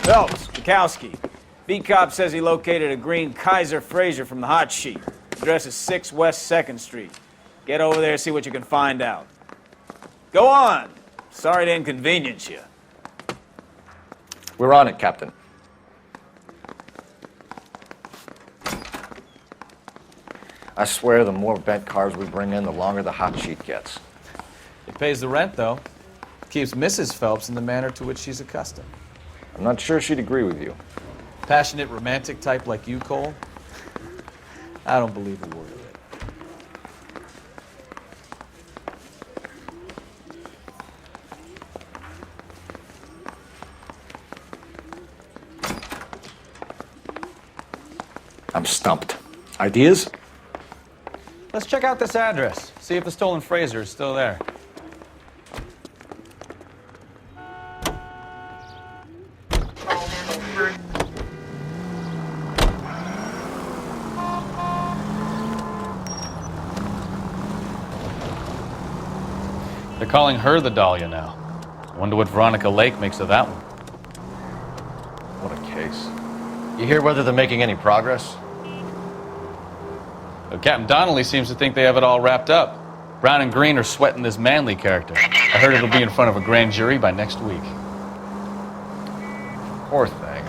Phelps, Bukowski. B-Cop says he located a green Kaiser Frazer from the hot sheet. Address is 6 West 2nd Street. Get over there, see what you can find out. Go on. Sorry to inconvenience you. We're on it, Captain. I swear the more bent cars we bring in, the longer the hot sheet gets. It pays the rent, though. Keeps Mrs. Phelps in the manner to which she's accustomed. I'm not sure she'd agree with you. Passionate, romantic type like you, Cole? I don't believe a word of it. I'm stumped. Ideas? Let's check out this address. See if the stolen Frazer is still there. They're calling her the Dahlia now. I wonder what Veronica Lake makes of that one. What a case. You hear whether they're making any progress? Well, Captain Donnelly seems to think they have it all wrapped up. Brown and Green are sweating this Manley character. I heard it'll be in front of a grand jury by next week. Poor thing.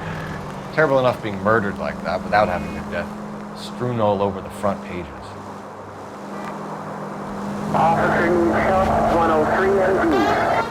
Terrible enough being murdered like that without having their death strewn all over the front pages. Officer needs help, 103 MD.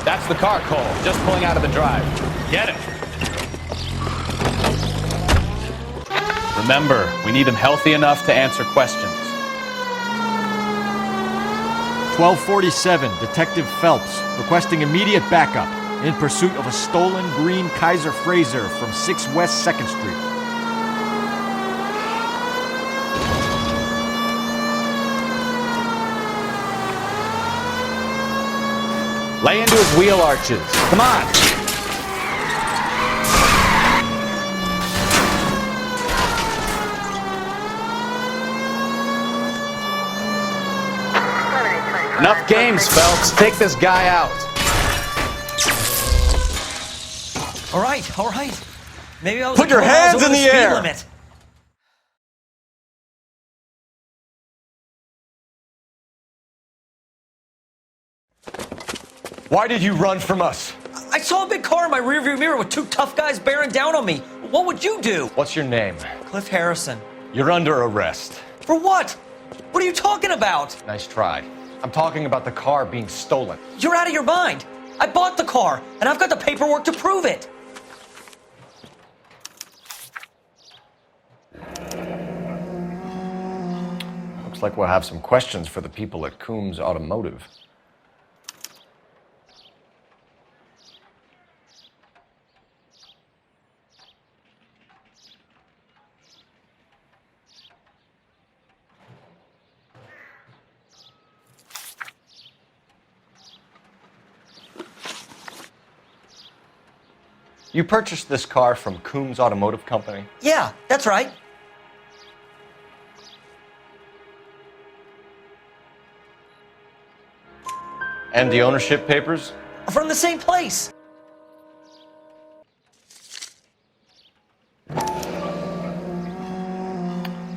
That's the car, Cole. Just pulling out of the drive. Get it. Remember, we need him healthy enough to answer questions. 1247, Detective Phelps, requesting immediate backup in pursuit of a stolen green Kaiser Frazer from 6 West 2nd Street. Lay into his wheel arches. Come on. Enough games, Phelps. Take this guy out. All right. Maybe I was Put your a couple miles hands over in the speed air. limit. Why did you run from us? I saw a big car in my rearview mirror with two tough guys bearing down on me. What would you do? What's your name? Cliff Harrison. You're under arrest. For what? What are you talking about? Nice try. I'm talking about the car being stolen. You're out of your mind. I bought the car, and I've got the paperwork to prove it. Looks like we'll have some questions for the people at Coombs Automotive. You purchased this car from Coombs Automotive Company? Yeah, that's right. And the ownership papers? From the same place.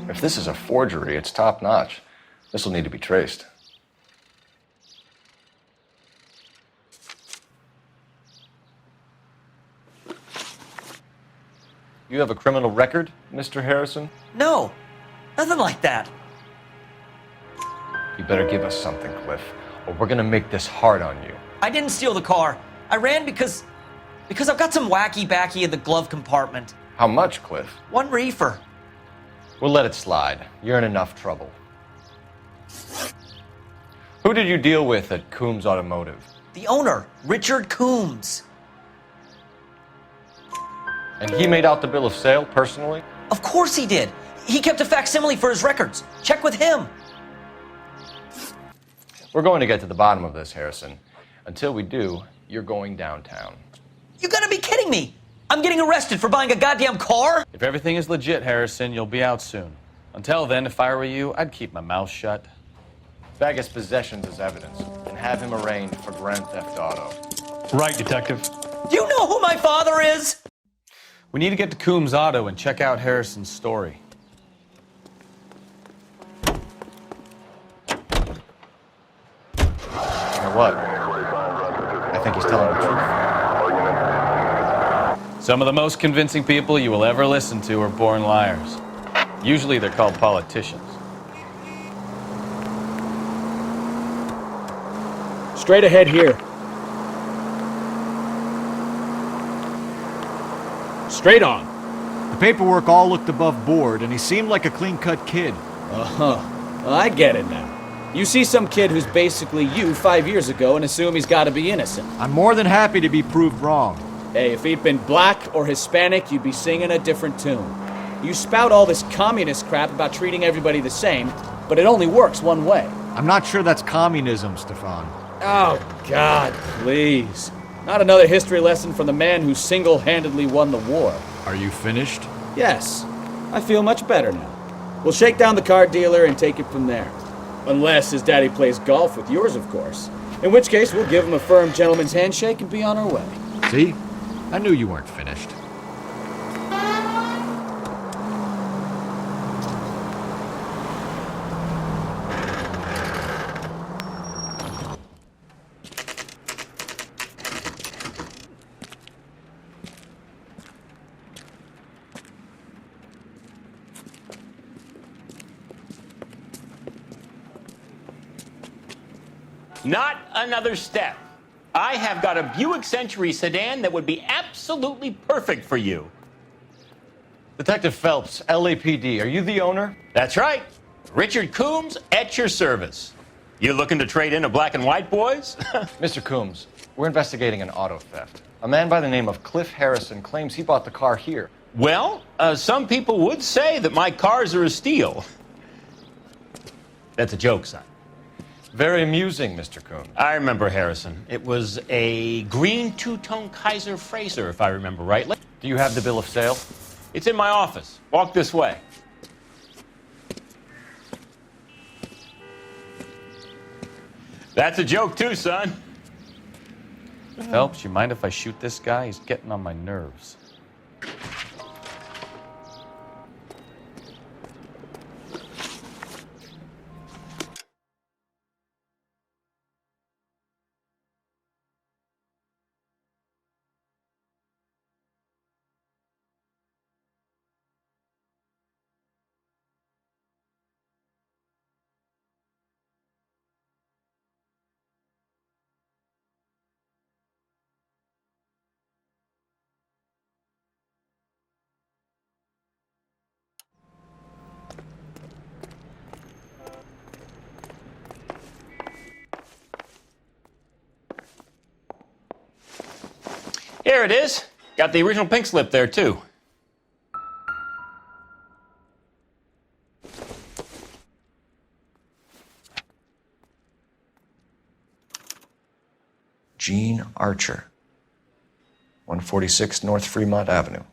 If this is a forgery, it's top-notch. This will need to be traced. You have a criminal record, Mr. Harrison? No, nothing like that. You better give us something, Cliff, or we're gonna make this hard on you. I didn't steal the car. I ran because I've got some wacky backy in the glove compartment. How much, Cliff? 1 reefer. We'll let it slide. You're in enough trouble. Who did you deal with at Coombs Automotive? The owner, Richard Coombs. And he made out the bill of sale personally? Of course he did. He kept a facsimile for his records. Check with him. We're going to get to the bottom of this, Harrison. Until we do, you're going downtown. You gotta be kidding me. I'm getting arrested for buying a goddamn car? If everything is legit, Harrison, you'll be out soon. Until then, if I were you, I'd keep my mouth shut. Bag his possessions as evidence and have him arraigned for Grand Theft Auto. Right, Detective. Do you know who my father is? We need to get to Coombs Auto and check out Harrison's story. You know what? I think he's telling the truth. Some of the most convincing people you will ever listen to are born liars. Usually they're called politicians. Straight ahead here. Straight on. The paperwork all looked above board, and he seemed like a clean-cut kid. Uh-huh. Well, I get it now. You see some kid who's basically you 5 years ago and assume he's got to be innocent. I'm more than happy to be proved wrong. Hey, if he'd been black or Hispanic, you'd be singing a different tune. You spout all this communist crap about treating everybody the same, but it only works one way. I'm not sure that's communism, Stefan. Oh, God, please. Not another history lesson from the man who single-handedly won the war. Are you finished? Yes, I feel much better now. We'll shake down the car dealer and take it from there. Unless his daddy plays golf with yours, of course. In which case, we'll give him a firm gentleman's handshake and be on our way. See? I knew you weren't finished. Not another step. I have got a Buick Century sedan that would be absolutely perfect for you. Detective Phelps, LAPD, are you the owner? That's right. Richard Coombs at your service. You looking to trade in a black and white, boys? Mr. Coombs, we're investigating an auto theft. A man by the name of Cliff Harrison claims he bought the car here. Well, some people would say that my cars are a steal. That's a joke, son. Very amusing, Mr. Coombs. I remember Harrison. It was a green two-tone Kaiser Frazer, if I remember rightly. Do you have the bill of sale? It's in my office. Walk this way. That's a joke too, son. Phelps, you mind if I shoot this guy? He's getting on my nerves. Here it is. Got the original pink slip there, too. Gene Archer, 146 North Fremont Avenue.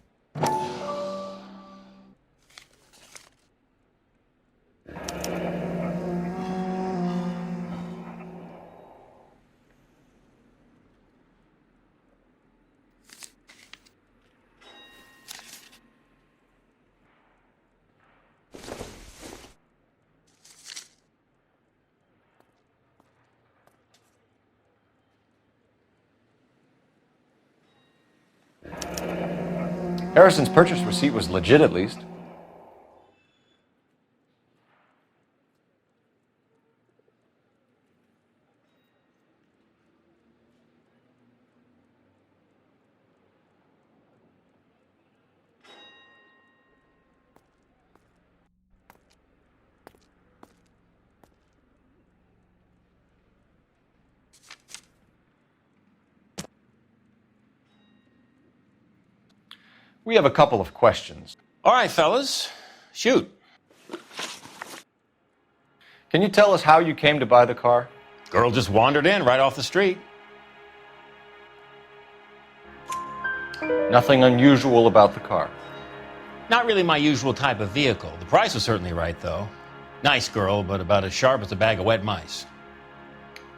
Harrison's purchase receipt was legit, at least. We have a couple of questions. All right, fellas, shoot. Can you tell us how you came to buy the car? Girl just wandered in right off the street. Nothing unusual about the car. Not really my usual type of vehicle. The price was certainly right, though. Nice girl, but about as sharp as a bag of wet mice.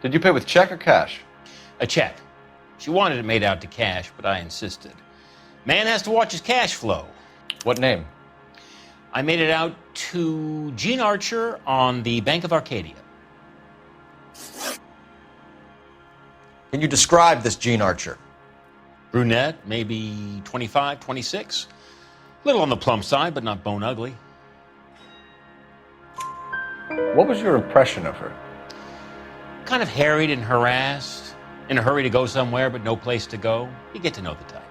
Did you pay with check or cash? A check. She wanted it made out to cash, but I insisted. Man has to watch his cash flow. What name? I made it out to Gene Archer on the Bank of Arcadia. Can you describe this Gene Archer? Brunette, maybe 25, 26. Little on the plump side, but not bone ugly. What was your impression of her? Kind of harried and harassed. In a hurry to go somewhere, but no place to go. You get to know the type.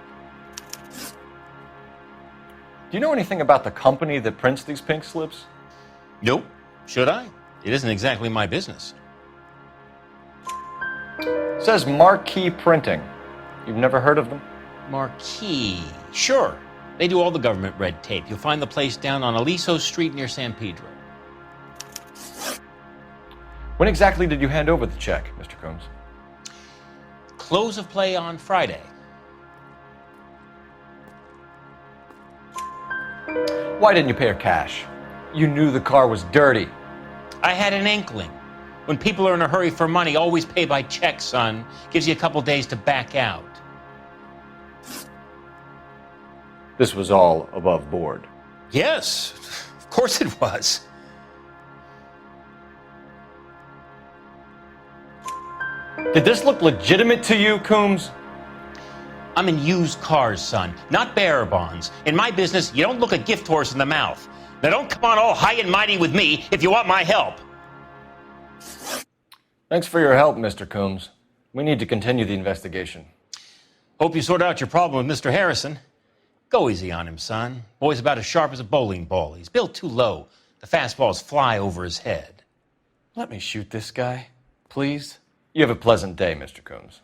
Do you know anything about the company that prints these pink slips? Nope. Should I? It isn't exactly my business. It says Marquee Printing. You've never heard of them? Marquee. Sure. They do all the government red tape. You'll find the place down on Aliso Street near San Pedro. When exactly did you hand over the check, Mr. Coombs? Close of play on Friday. Why didn't you pay her cash? You knew the car was dirty. I had an inkling. When people are in a hurry for money, always pay by check, son. Gives you a couple days to back out. This was all above board. Yes, of course it was. Did this look legitimate to you, Coombs? I'm in used cars, son, not bearer bonds. In my business, you don't look a gift horse in the mouth. Now don't come on all high and mighty with me if you want my help. Thanks for your help, Mr. Coombs. We need to continue the investigation. Hope you sort out your problem with Mr. Harrison. Go easy on him, son. Boy's about as sharp as a bowling ball. He's built too low. The fastballs fly over his head. Let me shoot this guy, please. You have a pleasant day, Mr. Coombs.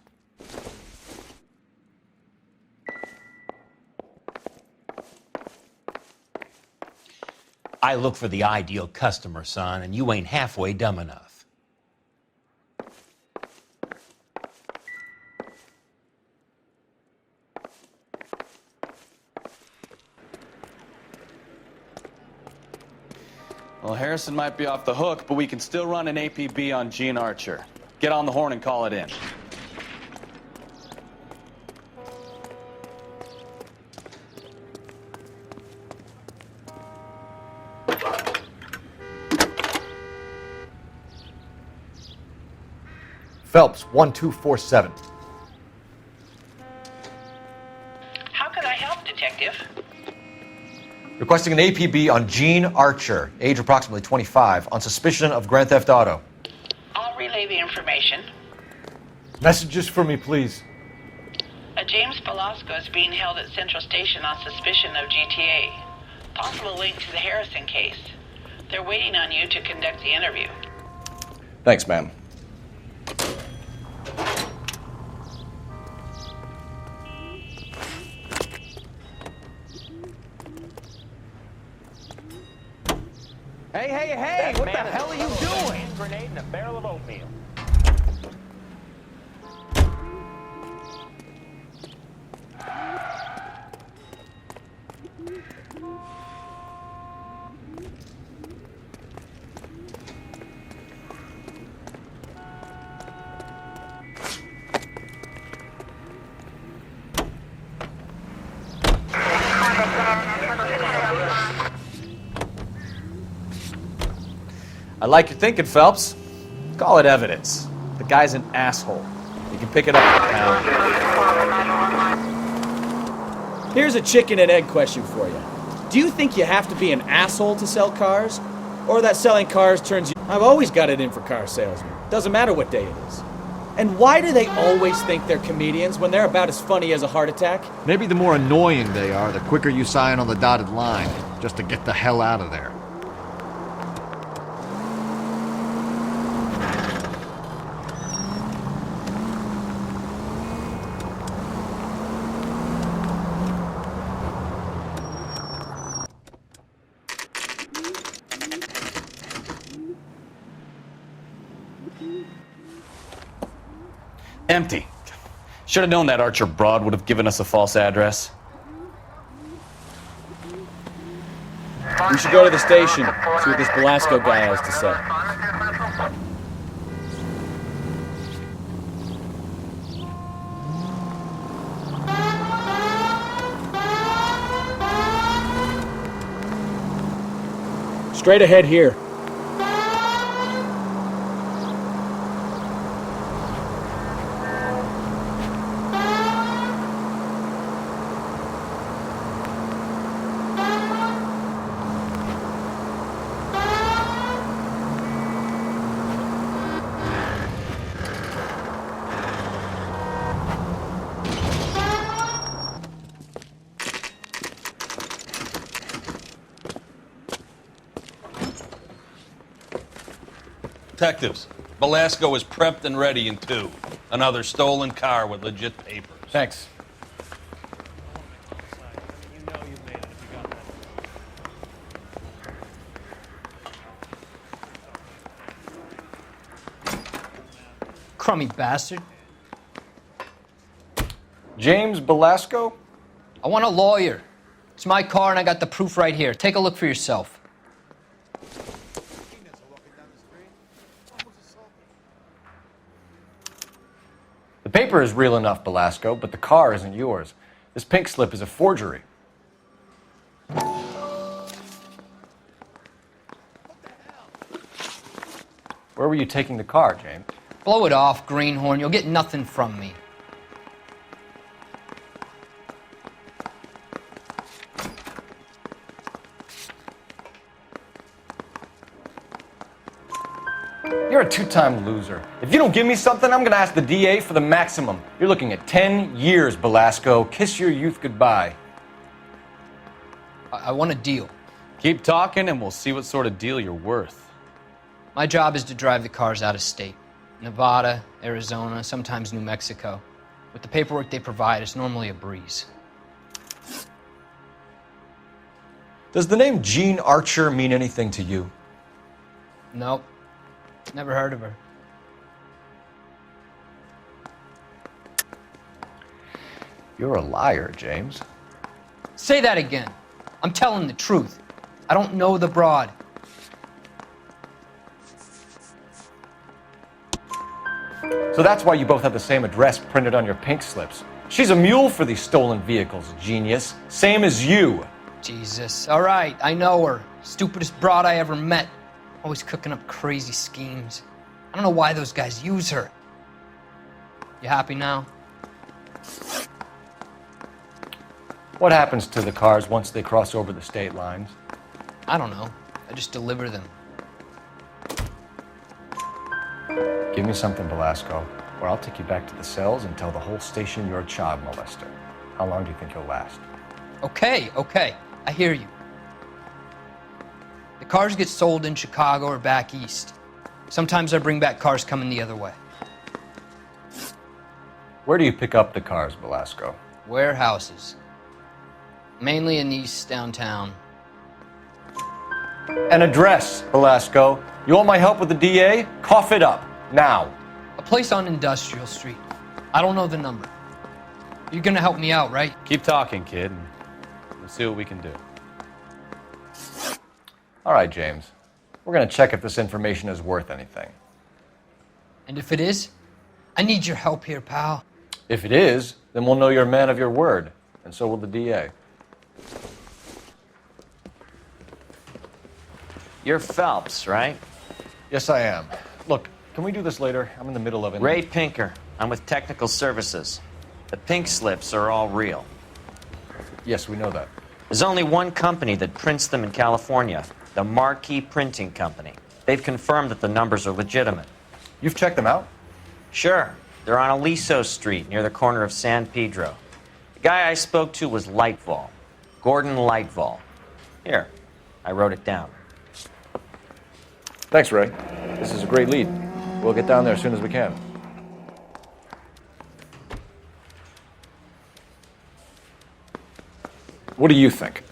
I look for the ideal customer, son, and you ain't halfway dumb enough. Well, Harrison might be off the hook, but we can still run an APB on Gene Archer. Get on the horn and call it in. Phelps, 1247. How can I help, Detective? Requesting an APB on Gene Archer, age approximately 25, on suspicion of grand theft auto. I'll relay the information. Messages for me, please. A James Velasco is being held at Central Station on suspicion of GTA. Possible link to the Harrison case. They're waiting on you to conduct the interview. Thanks, ma'am. Hey, what the hell are you doing? A grenade and a barrel of oatmeal. I like your thinking, Phelps. Call it evidence. The guy's an asshole. You can pick it up in town. Here's a chicken and egg question for you. Do you think you have to be an asshole to sell cars? Or that selling cars turns you... I've always got it in for car salesmen. Doesn't matter what day it is. And why do they always think they're comedians when they're about as funny as a heart attack? Maybe the more annoying they are, the quicker you sign on the dotted line, just to get the hell out of there. Empty. Should have known that Archer broad would have given us a false address. We should go to the station, see what this Belasco guy has to say. Straight ahead here. Detectives, Belasco is prepped and ready in 2. Another stolen car with legit papers. Thanks. Crummy bastard. James Belasco? I want a lawyer. It's my car and I got the proof right here. Take a look for yourself. The paper is real enough, Belasco, but the car isn't yours. This pink slip is a forgery. Where were you taking the car, James? Blow it off, greenhorn. You'll get nothing from me. You're a two-time loser. If you don't give me something, I'm gonna ask the DA for the maximum. You're looking at 10 years, Belasco. Kiss your youth goodbye. I want a deal. Keep talking and we'll see what sort of deal you're worth. My job is to drive the cars out of state. Nevada, Arizona, sometimes New Mexico. With the paperwork they provide, it's normally a breeze. Does the name Jean Archer mean anything to you? Nope. Never heard of her. You're a liar, James. Say that again. I'm telling the truth. I don't know the broad. So that's why you both have the same address printed on your pink slips. She's a mule for these stolen vehicles, genius. Same as you. Jesus. All right, I know her. Stupidest broad I ever met. Always cooking up crazy schemes. I don't know why those guys use her. You happy now? What happens to the cars once they cross over the state lines? I don't know. I just deliver them. Give me something, Belasco, or I'll take you back to the cells and tell the whole station you're a child molester. How long do you think you'll last? Okay. I hear you. The cars get sold in Chicago or back east. Sometimes I bring back cars coming the other way. Where do you pick up the cars, Belasco? Warehouses. Mainly in East downtown. An address, Belasco. You want my help with the DA? Cough it up, now. A place on Industrial Street. I don't know the number. You're gonna help me out, right? Keep talking, kid, and we'll see what we can do. All right, James. We're going to check if this information is worth anything. And if it is, I need your help here, pal. If it is, then we'll know you're a man of your word, and so will the DA. You're Phelps, right? Yes, I am. Look, can we do this later? I'm in the middle of it. Ray Pinker. I'm with Technical Services. The pink slips are all real. Yes, we know that. There's only one company that prints them in California, the Marquee Printing Company. They've confirmed that the numbers are legitimate. You've checked them out? Sure. They're on Aliso Street, near the corner of San Pedro. The guy I spoke to was Lightval. Gordon Lightval. Here, I wrote it down. Thanks, Ray. This is a great lead. We'll get down there as soon as we can. What do you think?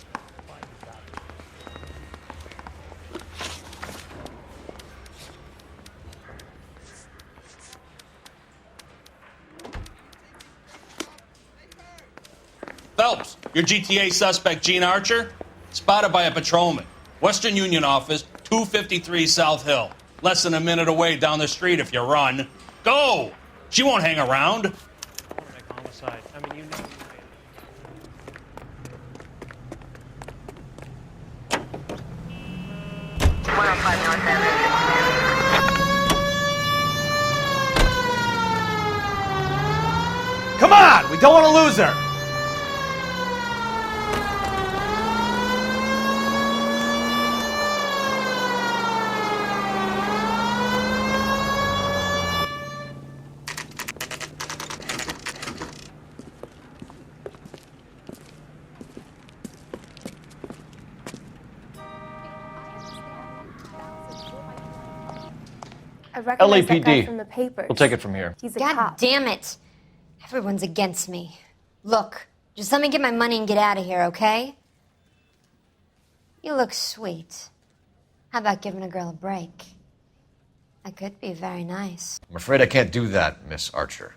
Phelps, your GTA suspect, Gene Archer, spotted by a patrolman. Western Union office, 253 South Hill. Less than a minute away down the street if you run. Go! She won't hang around. Homicide. I mean, you know. Come on! We don't want to lose her! I recognize that guy LAPD. from the papers. We'll take it from here. He's a God cop. damn it. Everyone's against me. Look, just let me get my money and get out of here, okay? You look sweet. How about giving a girl a break? That could be very nice. I'm afraid I can't do that, Miss Archer.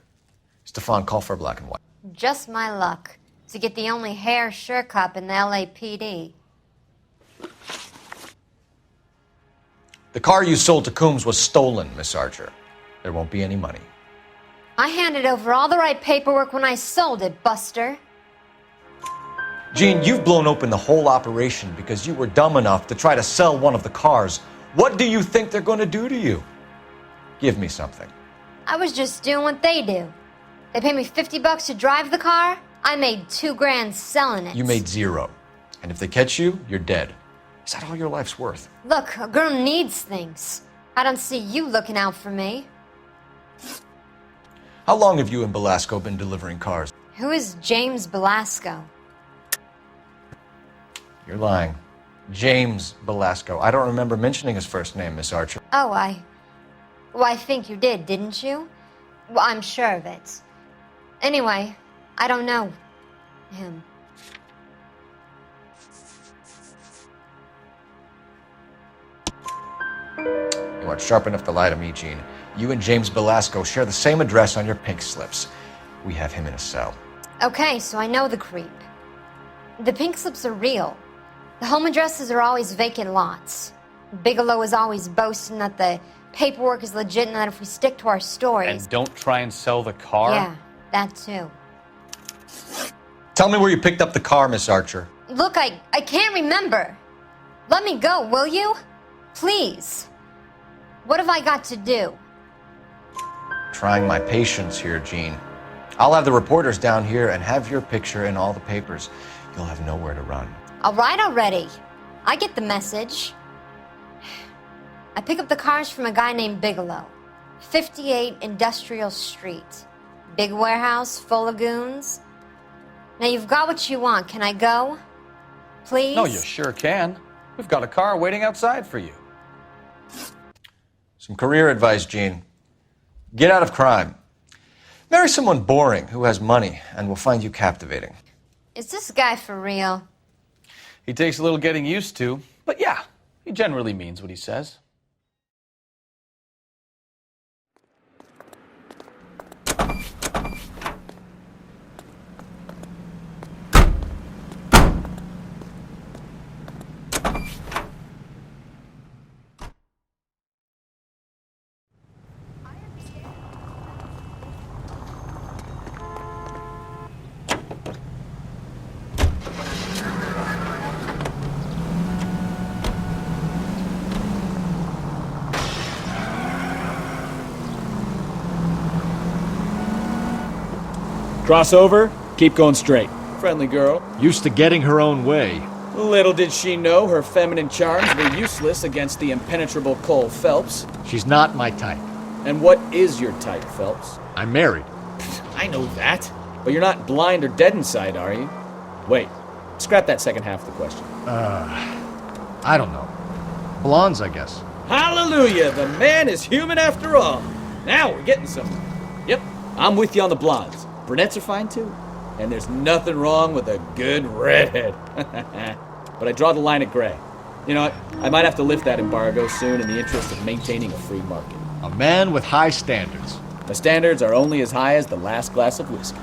Stefan, call for black and white. Just my luck to get the only hair sure cop in the LAPD. The car you sold to Coombs was stolen, Miss Archer. There won't be any money. I handed over all the right paperwork when I sold it, Buster. Gene, you've blown open the whole operation because you were dumb enough to try to sell one of the cars. What do you think they're going to do to you? Give me something. I was just doing what they do. They paid me $50 to drive the car. I made $2 grand selling it. You made zero. And if they catch you, you're dead. Is that all your life's worth? Look, a girl needs things. I don't see you looking out for me. How long have you and Belasco been delivering cars? Who is James Belasco? You're lying. James Belasco. I don't remember mentioning his first name, Miss Archer. Oh, Well, I think you did, didn't you? Well, I'm sure of it. Anyway, I don't know him. You aren't sharp enough to lie to me, Gene. You and James Belasco share the same address on your pink slips. We have him in a cell. Okay, so I know the creep. The pink slips are real. The home addresses are always vacant lots. Bigelow is always boasting that the paperwork is legit and that if we stick to our stories... And don't try and sell the car? Yeah, that too. Tell me where you picked up the car, Miss Archer. Look, I can't remember. Let me go, will you? Please. What have I got to do? Trying my patience here, Gene. I'll have the reporters down here and have your picture in all the papers. You'll have nowhere to run. All right already. I get the message. I pick up the cars from a guy named Bigelow. 58 Industrial Street. Big warehouse, full of goons. Now you've got what you want. Can I go? Please? No, you sure can. We've got a car waiting outside for you. Some career advice, Gene. Get out of crime. Marry someone boring who has money and will find you captivating. Is this guy for real? He takes a little getting used to, but yeah, he generally means what he says. Cross over, keep going straight. Friendly girl. Used to getting her own way. Little did she know her feminine charms were useless against the impenetrable Cole Phelps. She's not my type. And what is your type, Phelps? I'm married. I know that. But you're not blind or dead inside, are you? Wait, scrap that second half of the question. I don't know. Blondes, I guess. Hallelujah! The man is human after all. Now we're getting somewhere. Yep, I'm with you on the blondes. Brunettes are fine too. And there's nothing wrong with a good redhead. But I draw the line at gray. You know what? I might have to lift that embargo soon in the interest of maintaining a free market. A man with high standards. The standards are only as high as the last glass of whiskey.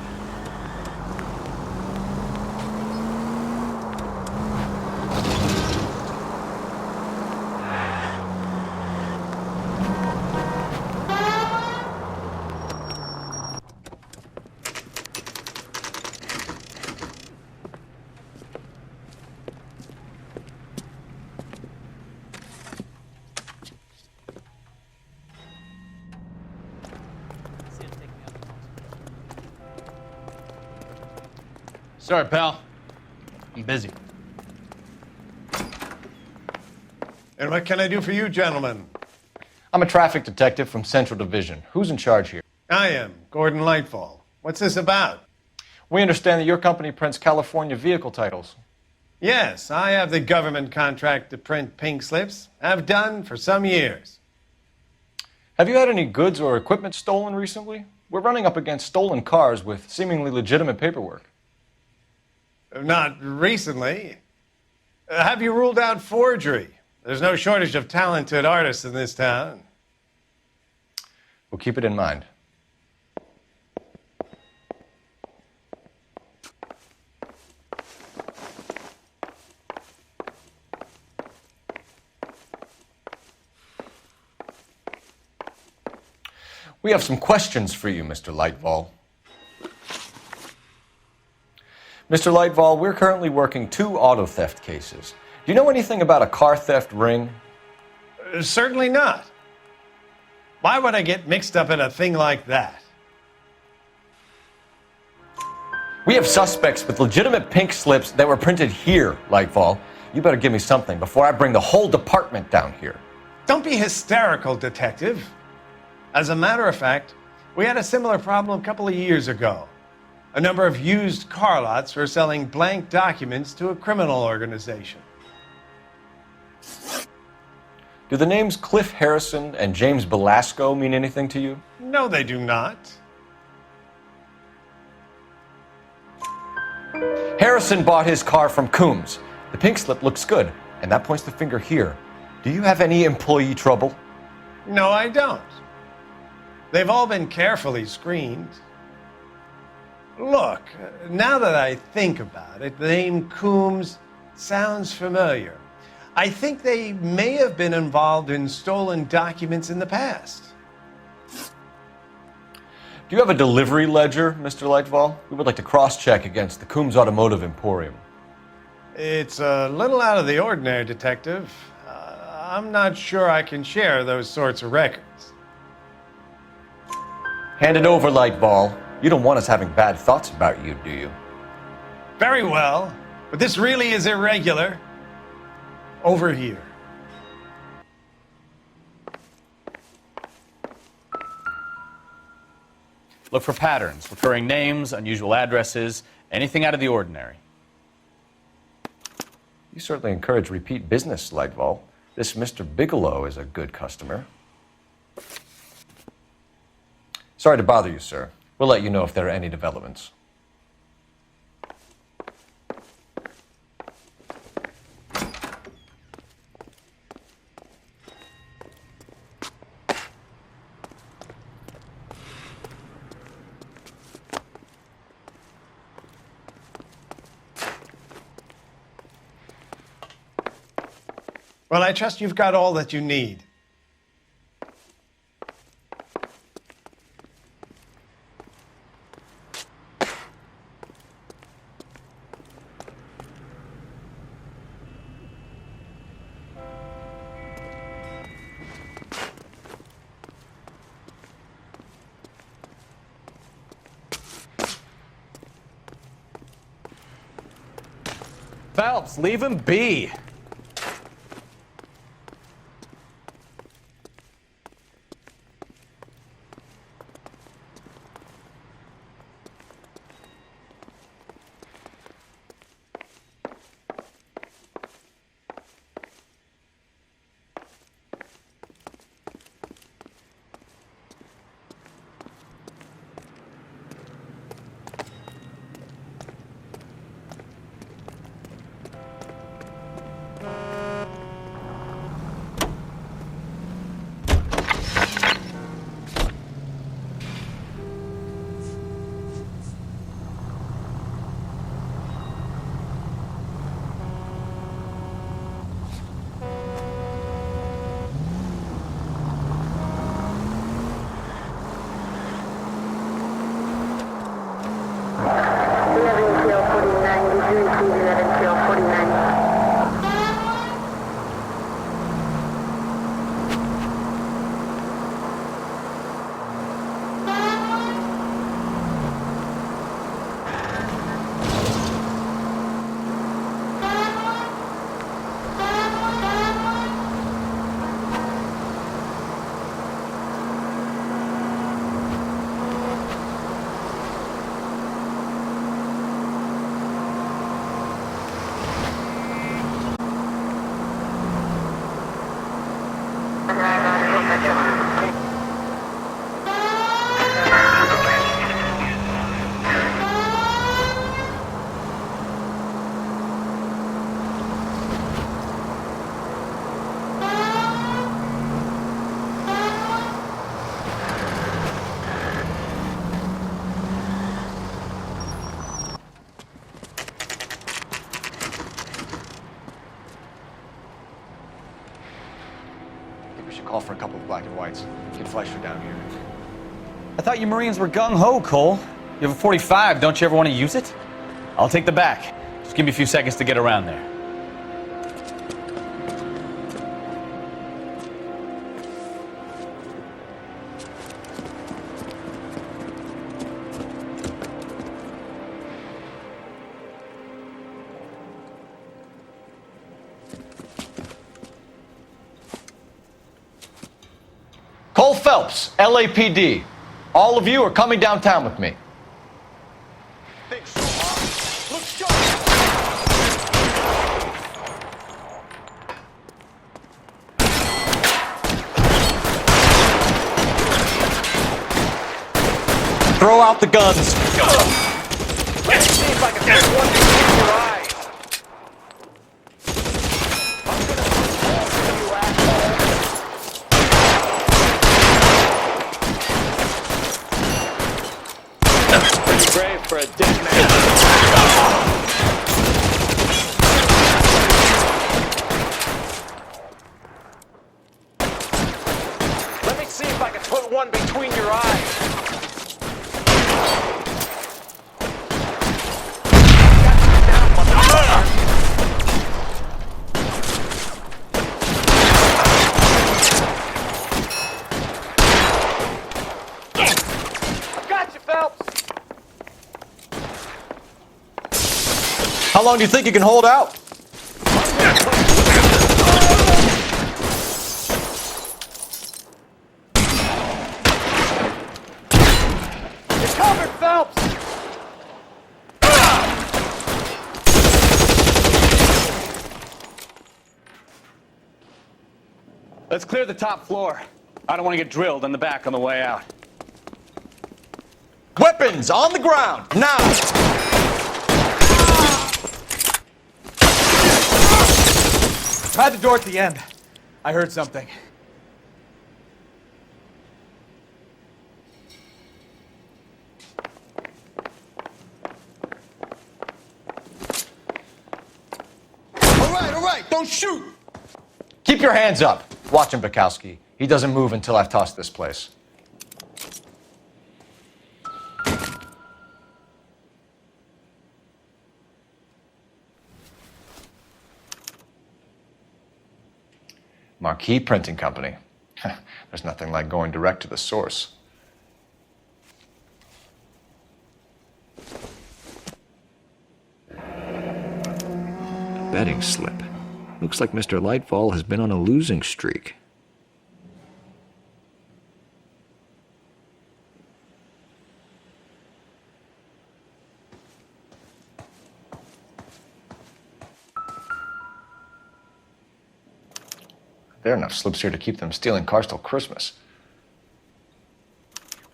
Sorry, pal. I'm busy. And what can I do for you, gentlemen? I'm a traffic detective from Central Division. Who's in charge here? I am, Gordon Lightfall. What's this about? We understand that your company prints California vehicle titles. Yes, I have the government contract to print pink slips. I've done for some years. Have you had any goods or equipment stolen recently? We're running up against stolen cars with seemingly legitimate paperwork. Not recently. Have you ruled out forgery? There's no shortage of talented artists in this town. We'll keep it in mind. We have some questions for you, Mr. Lightfall. Mr. Lightfall, we're currently working 2 auto theft cases. Do you know anything about a car theft ring? Certainly not. Why would I get mixed up in a thing like that? We have suspects with legitimate pink slips that were printed here, Lightfall. You better give me something before I bring the whole department down here. Don't be hysterical, Detective. As a matter of fact, we had a similar problem a couple of years ago. A number of used car lots were selling blank documents to a criminal organization. Do the names Cliff Harrison and James Belasco mean anything to you? No, they do not. Harrison bought his car from Coombs. The pink slip looks good, and that points the finger here. Do you have any employee trouble? No, I don't. They've all been carefully screened. Look, now that I think about it, the name Coombs sounds familiar. I think they may have been involved in stolen documents in the past. Do you have a delivery ledger, Mr. Lightfall? We would like to cross-check against the Coombs Automotive Emporium. It's a little out of the ordinary, Detective. I'm not sure I can share those sorts of records. Hand it over, Lightfall. You don't want us having bad thoughts about you, do you? Very well, but this really is irregular. Over here. Look for patterns, recurring names, unusual addresses, anything out of the ordinary. You certainly encourage repeat business, Lightfall. This Mr. Bigelow is a good customer. Sorry to bother you, sir. We'll let you know if there are any developments. Well, I trust you've got all that you need. Phelps, leave him be. I think we should call for a couple of black and whites. Get Fleischer down here. I thought you Marines were gung-ho, Cole. You have a 45, don't you ever want to use it? I'll take the back. Just give me a few seconds to get around there. Cole Phelps, LAPD. All of you are coming downtown with me. Throw out the guns. Let's see if I can get one between your eyes. Pretty brave for a dead man. Let me see if I can put one between your eyes. How long do you think you can hold out? You're covered, Phelps! Let's clear the top floor. I don't want to get drilled in the back on the way out. Weapons on the ground, now! Try the door at the end. I heard something. All right, don't shoot! Keep your hands up. Watch him, Bukowski. He doesn't move until I've tossed this place. Marquee Printing Company. There's nothing like going direct to the source. Betting slip. Looks like Mr. Lightfall has been on a losing streak. There are enough slips here to keep them stealing cars till Christmas.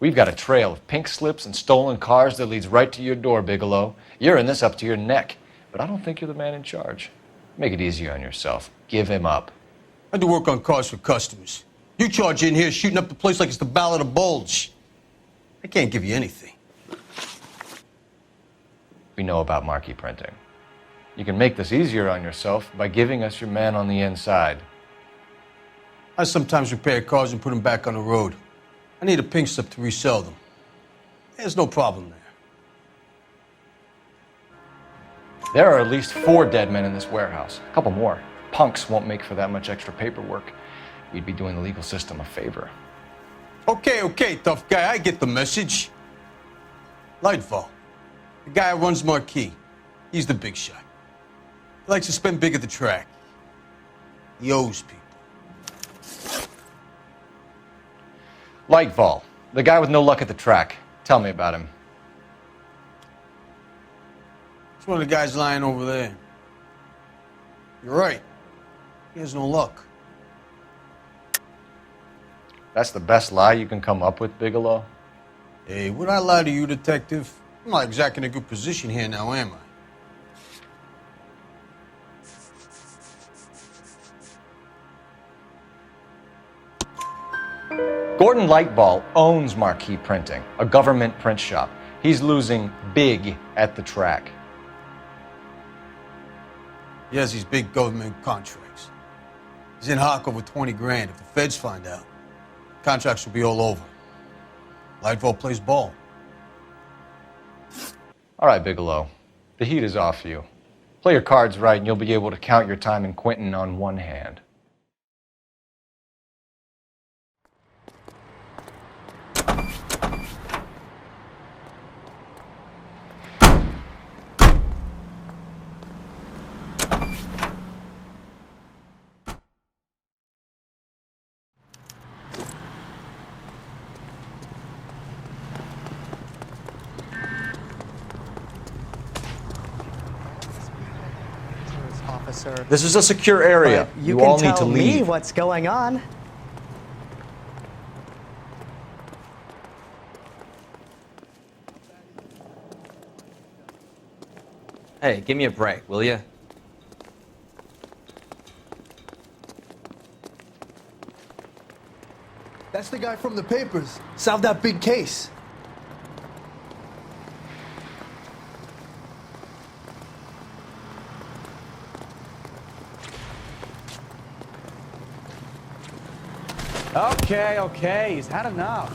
We've got a trail of pink slips and stolen cars that leads right to your door, Bigelow. You're in this up to your neck, but I don't think you're the man in charge. Make it easier on yourself. Give him up. I do work on cars for customers. You charge in here shooting up the place like it's the Ballad of Bulge. I can't give you anything. We know about marquee printing. You can make this easier on yourself by giving us your man on the inside. I sometimes repair cars and put them back on the road. I need a pink slip to resell them. There's no problem there. There are at least 4 dead men in this warehouse. A couple more. Punks won't make for that much extra paperwork. You'd be doing the legal system a favor. Okay, tough guy. I get the message. Lightfall, the guy who runs Marquee. He's the big shot. He likes to spend big at the track. He owes people. Lightfall, the guy with no luck at the track. Tell me about him. It's one of the guys lying over there. You're right. He has no luck. That's the best lie you can come up with, Bigelow? Hey, would I lie to you, Detective? I'm not exactly in a good position here now, am I? Gordon Lightball owns Marquee Printing, a government print shop. He's losing big at the track. He has these big government contracts. He's in hock over 20 grand. If the feds find out, contracts will be all over. Lightfall plays ball. All right, Bigelow. The heat is off you. Play your cards right and you'll be able to count your time in Quentin on one hand. Officer. This is a secure area. But you all can need to tell me leave. what's going on. Hey, give me a break, will you? That's the guy from the papers. Solved that big case. Okay, he's had enough.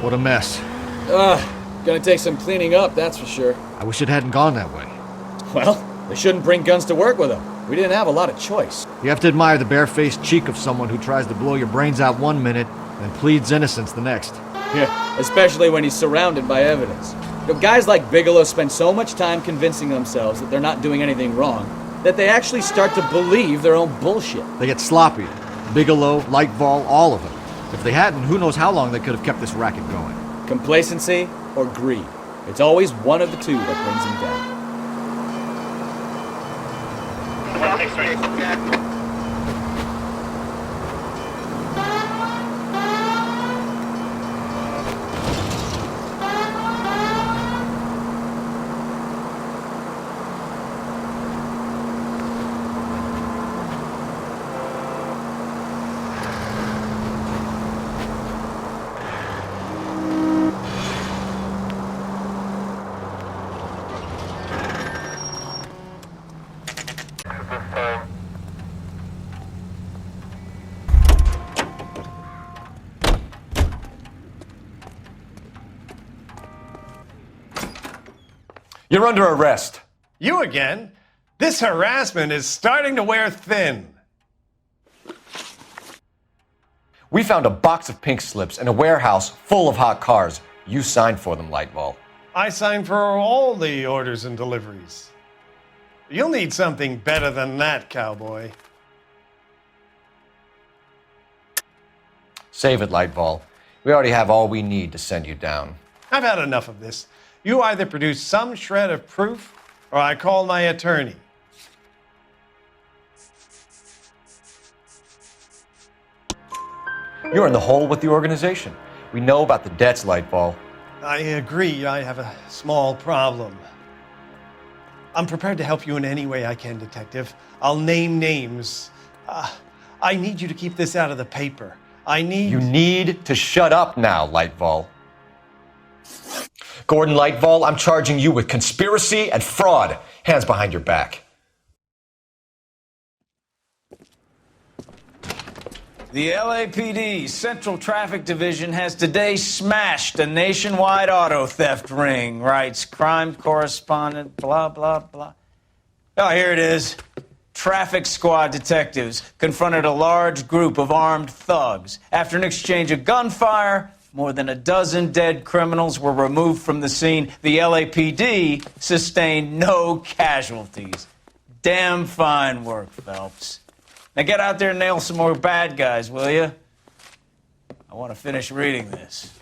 What a mess. Gonna take some cleaning up, that's for sure. I wish it hadn't gone that way. Well, they shouldn't bring guns to work with them. We didn't have a lot of choice. You have to admire the barefaced cheek of someone who tries to blow your brains out one minute and pleads innocence the next. Yeah, especially when he's surrounded by evidence. You know, guys like Bigelow spend so much time convincing themselves that they're not doing anything wrong that they actually start to believe their own bullshit. They get sloppy. Bigelow, Lightval, all of them. If they hadn't, who knows how long they could have kept this racket going. Complacency or greed. It's always one of the two that brings them down. You're under arrest. You again? This harassment is starting to wear thin. We found a box of pink slips in a warehouse full of hot cars. You signed for them, Lightball. I signed for all the orders and deliveries. You'll need something better than that, cowboy. Save it, Lightball. We already have all we need to send you down. I've had enough of this. You either produce some shred of proof, or I call my attorney. You're in the hole with the organization. We know about the debts, Lightball. I agree, I have a small problem. I'm prepared to help you in any way I can, Detective. I'll name names. I need you to keep this out of the paper. You need to shut up now, Lightball. Gordon Lightball, I'm charging you with conspiracy and fraud. Hands behind your back. The LAPD Central Traffic Division has today smashed a nationwide auto theft ring, writes crime correspondent, blah, blah, blah. Oh, here it is. Traffic squad detectives confronted a large group of armed thugs. After an exchange of gunfire, more than a dozen dead criminals were removed from the scene. The LAPD sustained no casualties. Damn fine work, Phelps. Now get out there and nail some more bad guys, will you? I want to finish reading this.